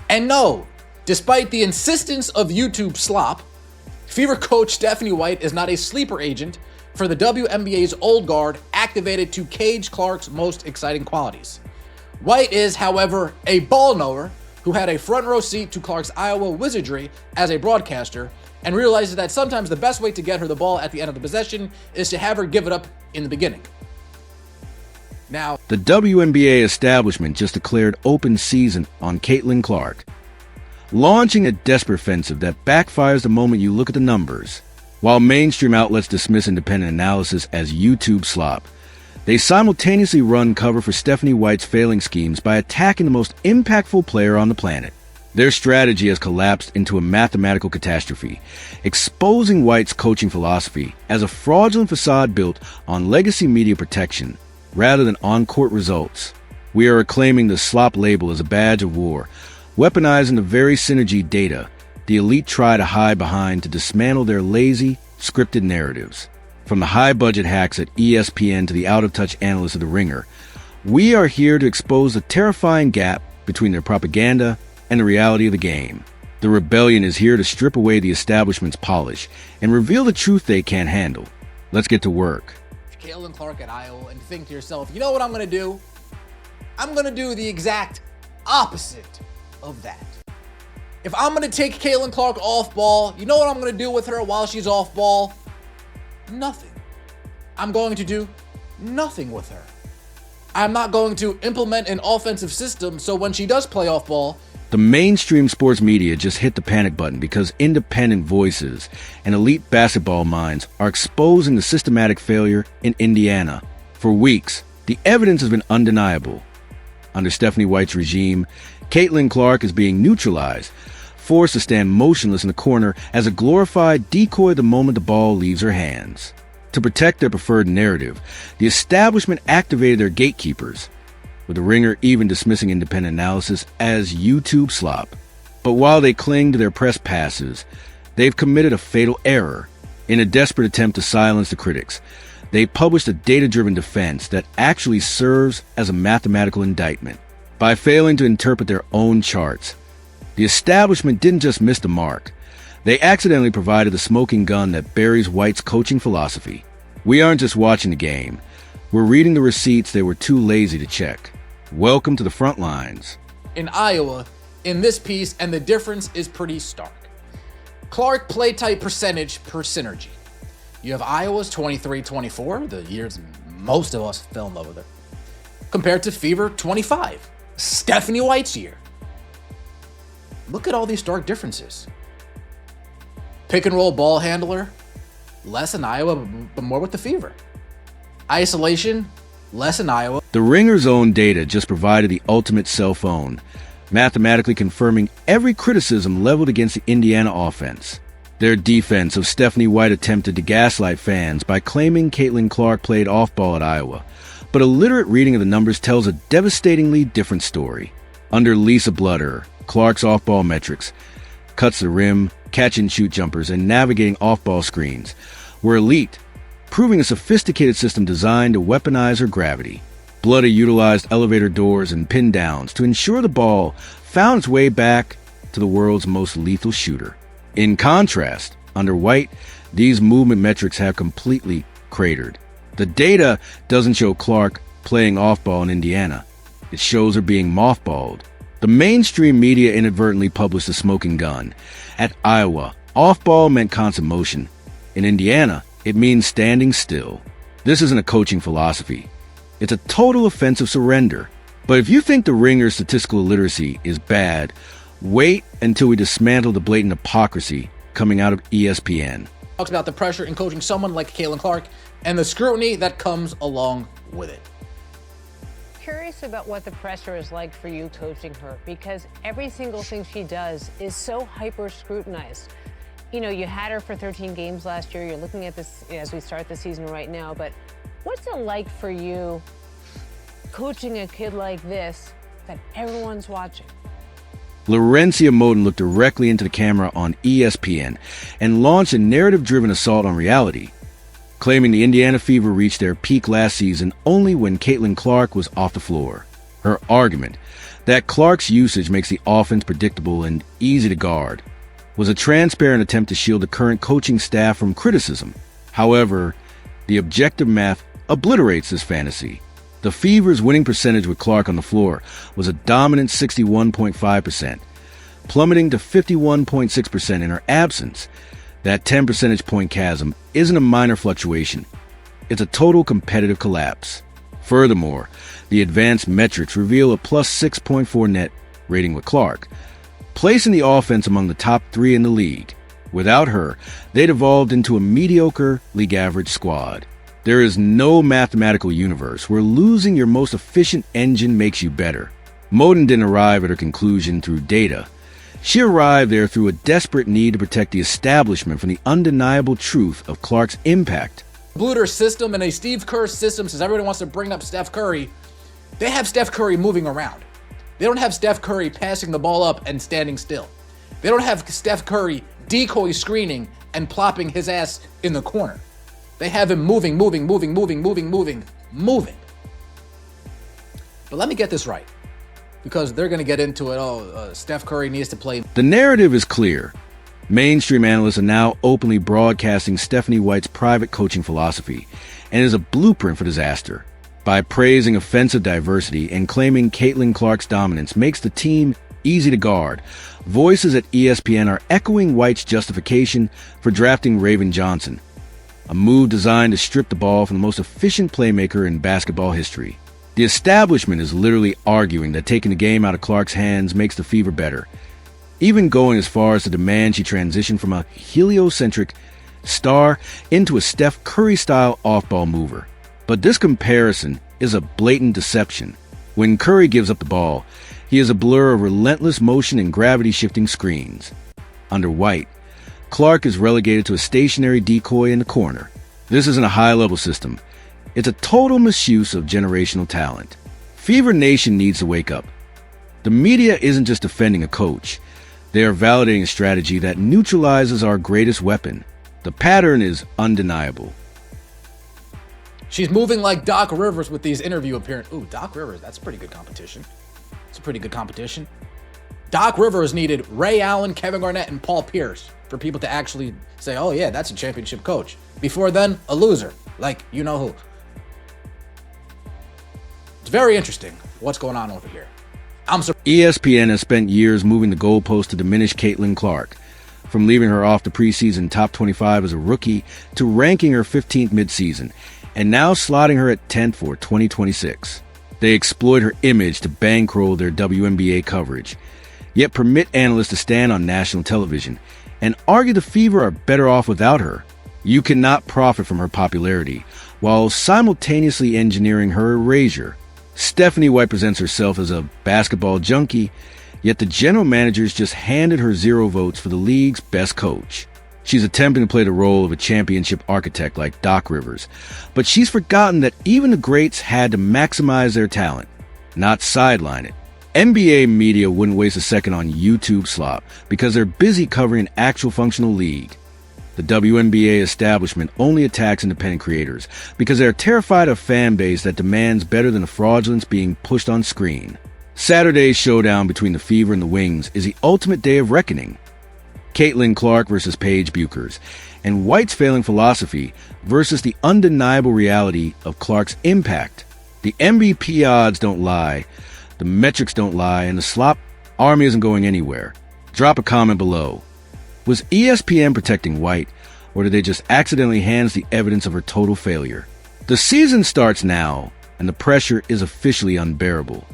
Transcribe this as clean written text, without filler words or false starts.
And no, despite the insistence of YouTube slop, Fever coach Stephanie White is not a sleeper agent for the WNBA's old guard activated to cage Clark's most exciting qualities. White is, however, a ball knower who had a front row seat to Clark's Iowa wizardry as a broadcaster and realizes that sometimes the best way to get her the ball at the end of the possession is to have her give it up in the beginning. Now, the WNBA establishment just declared open season on Caitlin Clark, launching a desperate offensive that backfires the moment you look at the numbers. While mainstream outlets dismiss independent analysis as YouTube slop, they simultaneously run cover for Stephanie White's failing schemes by attacking the most impactful player on the planet. Their strategy has collapsed into a mathematical catastrophe, exposing White's coaching philosophy as a fraudulent facade built on legacy media protection rather than on-court results. We are acclaiming the slop label as a badge of war, weaponizing the very synergy data the elite try to hide behind to dismantle their lazy, scripted narratives. From the high-budget hacks at ESPN to the out-of-touch analysts of The Ringer, we are here to expose the terrifying gap between their propaganda and the reality of the game. The rebellion is here to strip away the establishment's polish and reveal the truth they can't handle. Let's get to work. Caitlin Clark at Iowa and think to yourself, you know what I'm going to do? I'm going to do the exact opposite of that. If I'm going to take Caitlin Clark off ball, you know what I'm going to do with her while she's off ball? Nothing. I'm going to do nothing with her. I'm not going to implement an offensive system so when she does play off ball, the mainstream sports media just hit the panic button because independent voices and elite basketball minds are exposing the systematic failure in Indiana. For weeks, the evidence has been undeniable. Under Stephanie White's regime, Caitlin Clark is being neutralized, forced to stand motionless in the corner as a glorified decoy the moment the ball leaves her hands. To protect their preferred narrative, the establishment activated their gatekeepers, with The Ringer even dismissing independent analysis as YouTube slop. But while they cling to their press passes, they've committed a fatal error. In a desperate attempt to silence the critics, they published a data-driven defense that actually serves as a mathematical indictment. By failing to interpret their own charts, the establishment didn't just miss the mark. They accidentally provided the smoking gun that buries White's coaching philosophy. We aren't just watching the game. We're reading the receipts they were too lazy to check. Welcome to the front lines. In Iowa, in this piece, and the difference is pretty stark. Clark play type percentage per synergy. You have Iowa's 23-24, the years most of us fell in love with her, compared to Fever 25, Stephanie White's year. Look at all these stark differences. Pick and roll ball handler, less in Iowa, but more with the Fever. Isolation, less in Iowa. The Ringer's own data just provided the ultimate cell phone, mathematically confirming every criticism leveled against the Indiana offense. Their defense of Stephanie White attempted to gaslight fans by claiming Caitlin Clark played off-ball at Iowa, but a literate reading of the numbers tells a devastatingly different story. Under Lisa Bludder, Clark's off-ball metrics, cuts the rim, catch-and-shoot jumpers, and navigating off-ball screens, were elite, proving a sophisticated system designed to weaponize her gravity. Bludder utilized elevator doors and pin downs to ensure the ball found its way back to the world's most lethal shooter. In contrast, under White, these movement metrics have completely cratered. The data doesn't show Clark playing off-ball in Indiana. It shows her being mothballed. The mainstream media inadvertently published a smoking gun. At Iowa, off-ball meant constant motion. In Indiana, it means standing still. This isn't a coaching philosophy. It's a total offensive surrender. But if you think the Ringer's statistical illiteracy is bad, wait until we dismantle the blatant hypocrisy coming out of ESPN. Talks about the pressure in coaching someone like Caitlin Clark and the scrutiny that comes along with it. Curious about what the pressure is like for you coaching her, because every single thing she does is so hyper scrutinized. You know, you had her for 13 games last year. You're looking at this as we start the season right now, but what's it like for you coaching a kid like this that everyone's watching? Laurencia Moten looked directly into the camera on ESPN and launched a narrative-driven assault on reality, claiming the Indiana Fever reached their peak last season only when Caitlin Clark was off the floor. Her argument, that Clark's usage makes the offense predictable and easy to guard, was a transparent attempt to shield the current coaching staff from criticism. However, the objective math obliterates this fantasy. The Fever's winning percentage with Clark on the floor was a dominant 61.5%, plummeting to 51.6% in her absence. That 10 percentage point chasm isn't a minor fluctuation. It's a total competitive collapse. Furthermore, the advanced metrics reveal a plus 6.4 net rating with Clark, placing the offense among the top 3 in the league. Without her, they'd evolved into a mediocre, league average squad. There is no mathematical universe where losing your most efficient engine makes you better. Moden didn't arrive at her conclusion through data. She arrived there through a desperate need to protect the establishment from the undeniable truth of Clark's impact. Bluter system and a Steve Kerr system, since everyone wants to bring up Steph Curry, they have Steph Curry moving around. They don't have Steph Curry passing the ball up and standing still. They don't have Steph Curry decoy screening and plopping his ass in the corner. They have him moving. But let me get this right, because they're going to get into it. Steph Curry needs to play. The narrative is clear. Mainstream analysts are now openly broadcasting Stephanie White's private coaching philosophy, and is a blueprint for disaster. By praising offensive diversity and claiming Caitlin Clark's dominance makes the team easy to guard, voices at ESPN are echoing White's justification for drafting Raven Johnson, a move designed to strip the ball from the most efficient playmaker in basketball history. The establishment is literally arguing that taking the game out of Clark's hands makes the Fever better, even going as far as to demand she transition from a heliocentric star into a Steph Curry-style off-ball mover. But this comparison is a blatant deception. When Curry gives up the ball, he is a blur of relentless motion and gravity-shifting screens. Under White, Clark is relegated to a stationary decoy in the corner. This isn't a high-level system. It's a total misuse of generational talent. Fever Nation needs to wake up. The media isn't just defending a coach. They are validating a strategy that neutralizes our greatest weapon. The pattern is undeniable. She's moving like Doc Rivers with these interview appearances. Ooh, Doc Rivers, that's a pretty good competition. It's a pretty good competition. Doc Rivers needed Ray Allen, Kevin Garnett, and Paul Pierce for people to actually say, oh yeah, that's a championship coach. Before then, a loser, like you know who. It's very interesting what's going on over here. ESPN has spent years moving the goalpost to diminish Caitlin Clark, from leaving her off the preseason top 25 as a rookie to ranking her 15th midseason, and now slotting her at 10th for 2026. They exploit her image to bankroll their WNBA coverage, yet permit analysts to stand on national television and argue the Fever are better off without her. You cannot profit from her popularity while simultaneously engineering her erasure. Stephanie White presents herself as a basketball junkie, yet the general managers just handed her 0 votes for the league's best coach. She's attempting to play the role of a championship architect like Doc Rivers, but she's forgotten that even the greats had to maximize their talent, not sideline it. NBA media wouldn't waste a second on YouTube slop because they're busy covering an actual functional league. The WNBA establishment only attacks independent creators because they're terrified of a fan base that demands better than the fraudulence being pushed on screen. Saturday's showdown between the Fever and the Wings is the ultimate day of reckoning. Caitlin Clark versus Paige Buchers, and White's failing philosophy versus the undeniable reality of Clark's impact. The MVP odds don't lie, the metrics don't lie, and the slop army isn't going anywhere. Drop a comment below. Was ESPN protecting White, or did they just accidentally hand us the evidence of her total failure? The season starts now, and the pressure is officially unbearable.